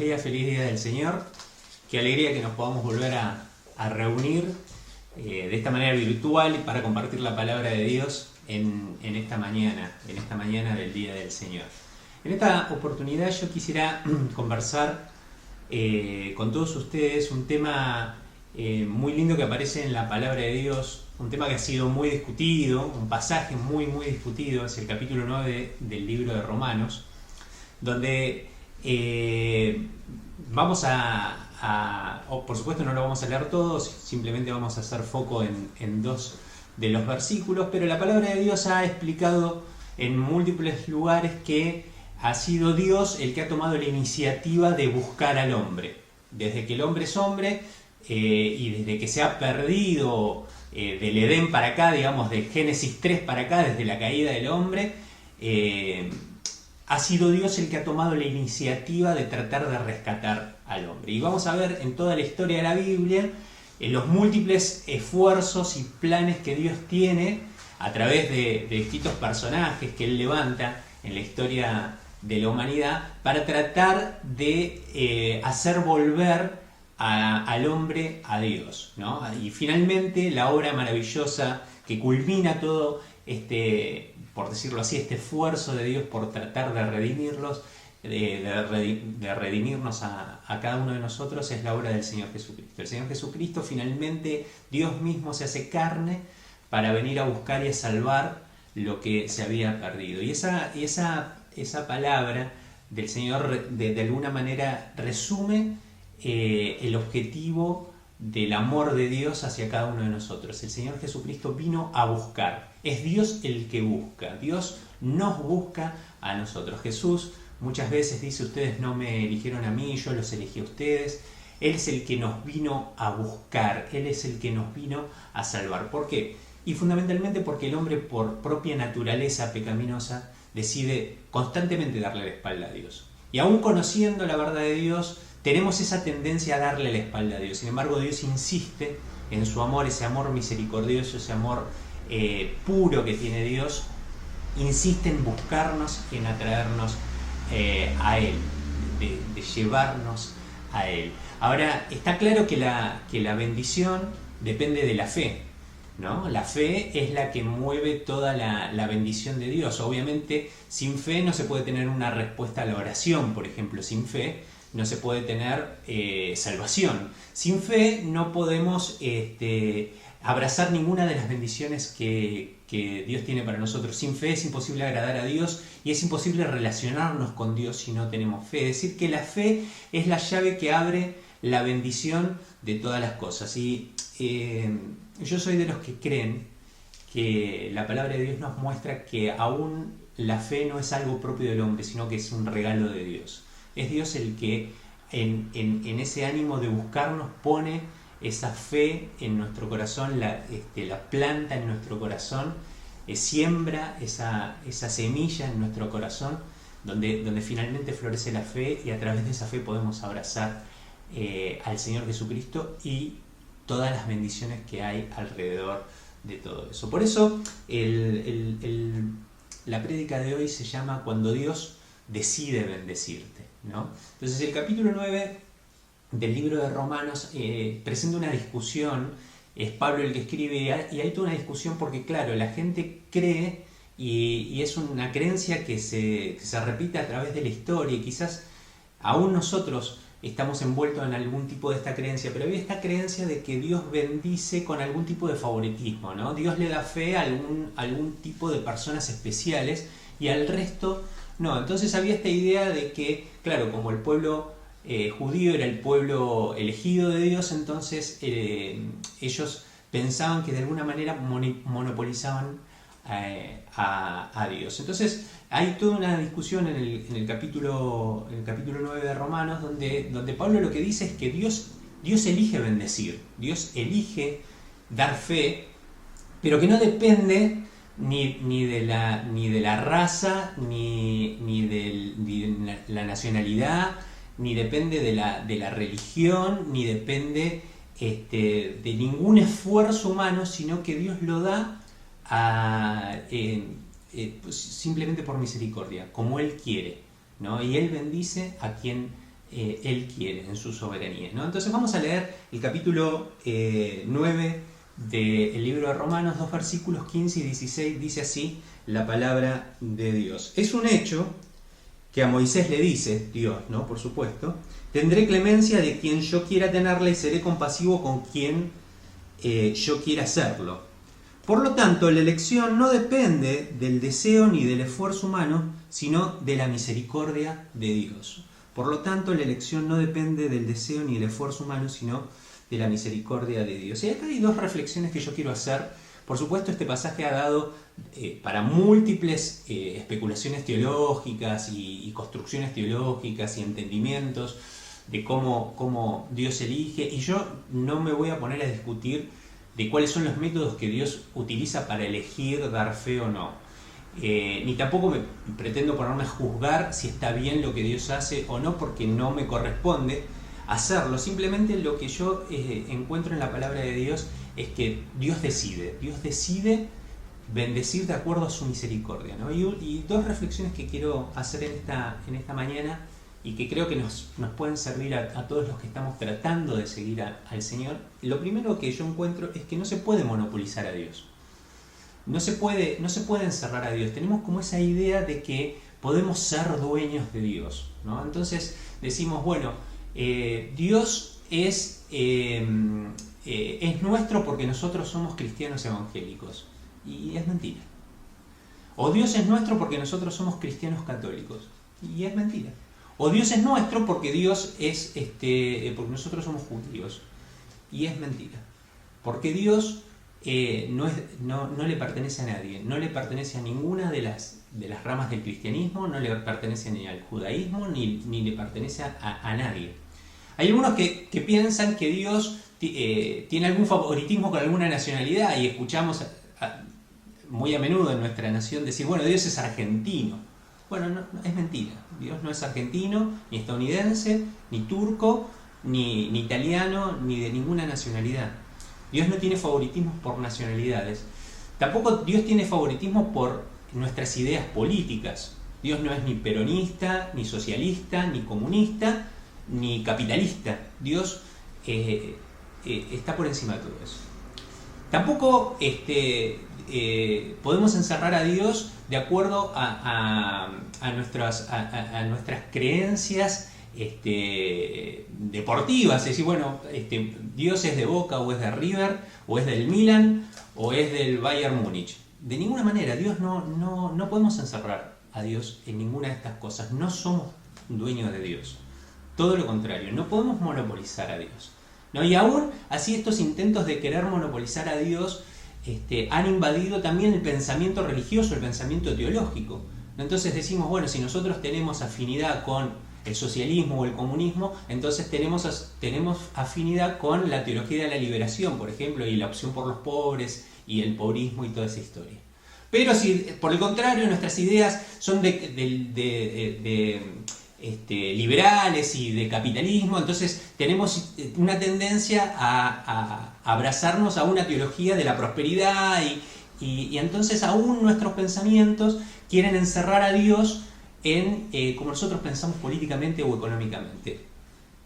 días, feliz día del Señor. Qué alegría que nos podamos volver a reunir de esta manera virtual para compartir la palabra de Dios en esta mañana del día del Señor. En esta oportunidad yo quisiera conversar con todos ustedes un tema muy lindo que aparece en la palabra de Dios, un tema que ha sido muy discutido, un pasaje muy discutido, es el capítulo 9 del libro de Romanos, donde vamos por supuesto no lo vamos a leer todos, simplemente vamos a hacer foco en dos de los versículos, pero la palabra de Dios ha explicado en múltiples lugares que ha sido Dios el que ha tomado la iniciativa de buscar al hombre. Desde que el hombre es hombre y desde que se ha perdido del Edén para acá, digamos de Génesis 3 para acá, desde la caída del hombre, ha sido Dios el que ha tomado la iniciativa de tratar de rescatar al hombre. Y vamos a ver en toda la historia de la Biblia los múltiples esfuerzos y planes que Dios tiene a través de distintos personajes que Él levanta en la historia de la humanidad para tratar de hacer volver al hombre a Dios, ¿no? Y finalmente la obra maravillosa que culmina todo por decirlo así, este esfuerzo de Dios por tratar de redimirlos, de redimirnos a cada uno de nosotros, es la obra del Señor Jesucristo. El Señor Jesucristo finalmente, Dios mismo se hace carne para venir a buscar y a salvar lo que se había perdido. Y esa palabra del Señor de alguna manera resume el objetivo del amor de Dios hacia cada uno de nosotros. El Señor Jesucristo vino a buscar. Es Dios el que busca. Dios nos busca a nosotros. Jesús muchas veces dice: ustedes no me eligieron a mí, yo los elegí a ustedes. Él es el que nos vino a buscar. Él es el que nos vino a salvar. ¿Por qué? Y fundamentalmente porque el hombre, por propia naturaleza pecaminosa, decide constantemente darle la espalda a Dios. Y aún conociendo la verdad de Dios, tenemos esa tendencia a darle la espalda a Dios. Sin embargo, Dios insiste en su amor, ese amor misericordioso, ese amor puro que tiene Dios, insiste en buscarnos, en atraernos a Él, de llevarnos a Él. Ahora, está claro que la bendición depende de la fe, ¿no? La fe es la que mueve toda la bendición de Dios. Obviamente, sin fe no se puede tener una respuesta a la oración, por ejemplo. Sin fe no se puede tener salvación. Sin fe no podemos abrazar ninguna de las bendiciones que Dios tiene para nosotros. Sin fe es imposible agradar a Dios y es imposible relacionarnos con Dios si no tenemos fe. Es decir, que la fe es la llave que abre la bendición de todas las cosas. Y yo soy de los que creen que la palabra de Dios nos muestra que aún la fe no es algo propio del hombre, sino que es un regalo de Dios. Es Dios el que en ese ánimo de buscarnos pone esa fe en nuestro corazón, la planta en nuestro corazón, siembra esa semilla en nuestro corazón, donde finalmente florece la fe, y a través de esa fe podemos abrazar al Señor Jesucristo y todas las bendiciones que hay alrededor de todo eso. Por eso la prédica de hoy se llama Cuando Dios decide bendecirte, ¿no? Entonces el capítulo 9 del libro de Romanos presenta una discusión. Es Pablo el que escribe y hay toda una discusión porque, claro, la gente cree y es una creencia que se repite a través de la historia, y quizás aún nosotros estamos envueltos en algún tipo de esta creencia, pero hay esta creencia de que Dios bendice con algún tipo de favoritismo, ¿no? Dios le da fe a algún tipo de personas especiales y al resto no. Entonces había esta idea de que, claro, como el pueblo judío era el pueblo elegido de Dios, entonces ellos pensaban que de alguna manera monopolizaban a Dios. Entonces hay toda una discusión en el capítulo 9 de Romanos, donde Pablo lo que dice es que Dios elige bendecir, Dios elige dar fe, pero que no depende ni de la raza, ni de la nacionalidad, ni depende de la religión, ni depende de ningún esfuerzo humano, sino que Dios lo da pues simplemente por misericordia, como Él quiere, ¿no? Y Él bendice a quien Él quiere en su soberanía, ¿no? Entonces vamos a leer el capítulo 9 del libro de Romanos, 2 versículos 15 y 16, dice así la palabra de Dios. Es un hecho que a Moisés le dice, Dios, ¿no? Por supuesto, tendré clemencia de quien yo quiera tenerla y seré compasivo con quien yo quiera hacerlo. Por lo tanto, la elección no depende del deseo ni del esfuerzo humano, sino de la misericordia de Dios. Por lo tanto, la elección no depende del deseo ni del esfuerzo humano, sino de la misericordia de Dios. Y acá hay dos reflexiones que yo quiero hacer. Por supuesto, este pasaje ha dado para múltiples especulaciones teológicas y construcciones teológicas y entendimientos de cómo Dios elige. Y yo no me voy a poner a discutir de cuáles son los métodos que Dios utiliza para elegir dar fe o no. Ni tampoco me pretendo ponerme a juzgar si está bien lo que Dios hace o no, porque no me corresponde hacerlo. Simplemente lo que yo encuentro en la palabra de Dios es que Dios decide bendecir de acuerdo a su misericordia, ¿no? Y dos reflexiones que quiero hacer en esta mañana y que creo que nos pueden servir a todos los que estamos tratando de seguir al Señor. Lo primero que yo encuentro es que no se puede monopolizar a Dios. No se puede encerrar a Dios. Tenemos como esa idea de que podemos ser dueños de Dios, ¿no? Entonces decimos, bueno, Dios es nuestro porque nosotros somos cristianos evangélicos. Y es mentira. O Dios es nuestro porque nosotros somos cristianos católicos. Y es mentira. O Dios es nuestro porque porque nosotros somos judíos. Y es mentira. Porque Dios no le pertenece a nadie, no le pertenece a ninguna de las ramas del cristianismo, no le pertenece ni al judaísmo, ni le pertenece a nadie. Hay algunos que piensan que Dios tiene algún favoritismo con alguna nacionalidad, y escuchamos muy a menudo en nuestra nación decir, bueno, Dios es argentino. Bueno, no, es mentira. Dios no es argentino, ni estadounidense, ni turco, ni italiano, ni de ninguna nacionalidad. Dios no tiene favoritismos por nacionalidades. Tampoco Dios tiene favoritismo por nuestras ideas políticas. Dios no es ni peronista, ni socialista, ni comunista, ni capitalista. Dios está por encima de todo eso. Tampoco podemos encerrar a Dios de acuerdo a nuestras creencias deportivas. Es decir, bueno, Dios es de Boca, o es de River, o es del Milan, o es del Bayern Múnich. De ninguna manera. Dios no podemos encerrar a Dios en ninguna de estas cosas. No somos dueños de Dios. Todo lo contrario, no podemos monopolizar a Dios, ¿no? Y aún así, estos intentos de querer monopolizar a Dios han invadido también el pensamiento religioso, el pensamiento teológico. Entonces decimos, bueno, si nosotros tenemos afinidad con el socialismo o el comunismo, entonces tenemos afinidad con la teología de la liberación, por ejemplo, y la opción por los pobres y el pobrismo y toda esa historia. Pero si por el contrario nuestras ideas son liberales y de capitalismo, entonces tenemos una tendencia a abrazarnos a una teología de la prosperidad y entonces aún nuestros pensamientos quieren encerrar a Dios en como nosotros pensamos políticamente o económicamente.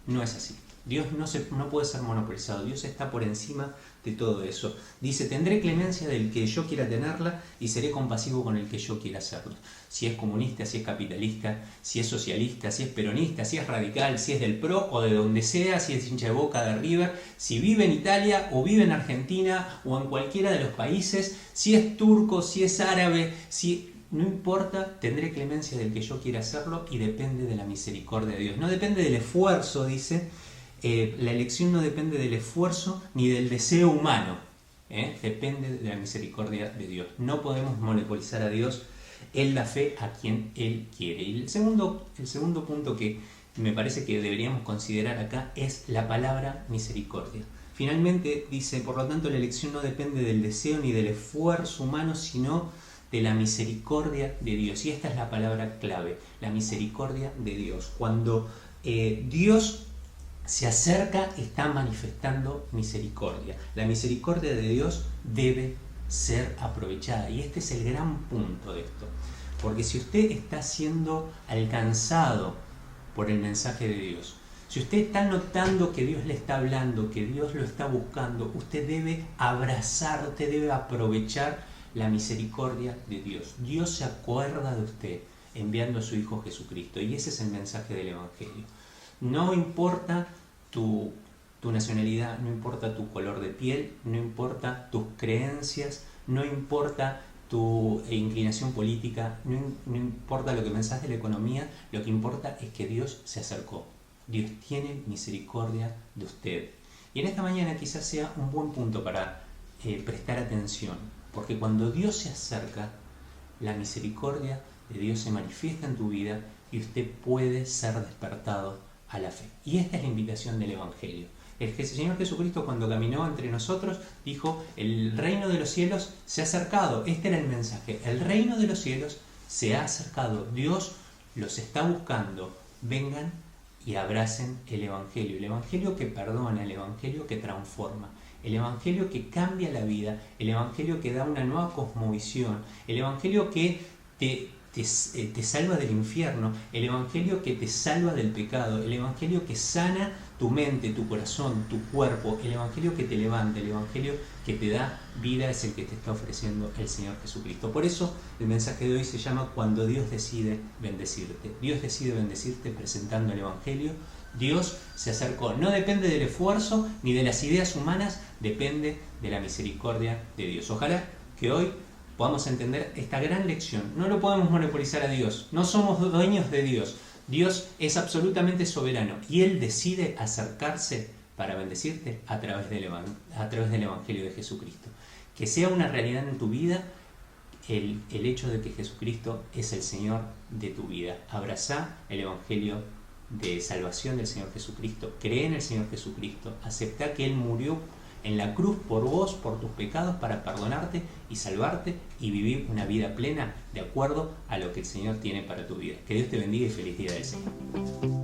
No es así. Dios no puede ser monopolizado. Dios está por encima de todo eso. Dice, tendré clemencia del que yo quiera tenerla y seré compasivo con el que yo quiera hacerlo. Si es comunista, si es capitalista, si es socialista, si es peronista, si es radical, si es del PRO o de donde sea, si es hincha de Boca, de River, si vive en Italia o vive en Argentina o en cualquiera de los países, si es turco, si es árabe, no importa, tendré clemencia del que yo quiera hacerlo, y depende de la misericordia de Dios. No depende del esfuerzo, dice. La elección no depende del esfuerzo ni del deseo humano. Depende de la misericordia de Dios. No podemos monopolizar a Dios. Él da fe a quien Él quiere. Y el segundo punto que me parece que deberíamos considerar acá es la palabra misericordia. Finalmente dice, por lo tanto, la elección no depende del deseo ni del esfuerzo humano, sino de la misericordia de Dios. Y esta es la palabra clave, la misericordia de Dios. Cuando Dios se acerca, está manifestando misericordia. La misericordia de Dios debe ser aprovechada. Y este es el gran punto de esto. Porque si usted está siendo alcanzado por el mensaje de Dios, Si usted está notando que Dios le está hablando, que Dios lo está buscando, usted debe abrazar, usted debe aprovechar la misericordia de Dios. Dios se acuerda de usted enviando a su Hijo Jesucristo, y ese es el mensaje del Evangelio. No importa tu nacionalidad, no importa tu color de piel, no importa tus creencias, no importa tu inclinación política, no importa lo que pensás de la economía, lo que importa es que Dios se acercó. Dios tiene misericordia de usted. Y en esta mañana quizás sea un buen punto para prestar atención, porque cuando Dios se acerca, la misericordia de Dios se manifiesta en tu vida y usted puede ser despertado a la fe. Y esta es la invitación del Evangelio. El Señor Jesucristo, cuando caminó entre nosotros, dijo: el reino de los cielos se ha acercado. Este era el mensaje: el reino de los cielos se ha acercado. Dios los está buscando. Vengan y abracen el Evangelio que perdona, el Evangelio que transforma, el Evangelio que cambia la vida, el Evangelio que da una nueva cosmovisión, el Evangelio que te salva del infierno, el Evangelio que te salva del pecado, el Evangelio que sana tu mente, tu corazón, tu cuerpo, el Evangelio que te levanta, el Evangelio que te da vida es el que te está ofreciendo el Señor Jesucristo. Por eso el mensaje de hoy se llama Cuando Dios decide bendecirte. Dios decide bendecirte presentando el Evangelio. Dios se acercó. No depende del esfuerzo ni de las ideas humanas, depende de la misericordia de Dios. Ojalá que hoy podamos entender esta gran lección. No lo podemos monopolizar a Dios. No somos dueños de Dios. Dios es absolutamente soberano y Él decide acercarse para bendecirte a través del Evangelio de Jesucristo. Que sea una realidad en tu vida el hecho de que Jesucristo es el Señor de tu vida. Abrazá el Evangelio de salvación del Señor Jesucristo. Cree en el Señor Jesucristo. Aceptá que Él murió en la cruz por vos, por tus pecados, para perdonarte y salvarte y vivir una vida plena de acuerdo a lo que el Señor tiene para tu vida. Que Dios te bendiga y feliz día del Señor.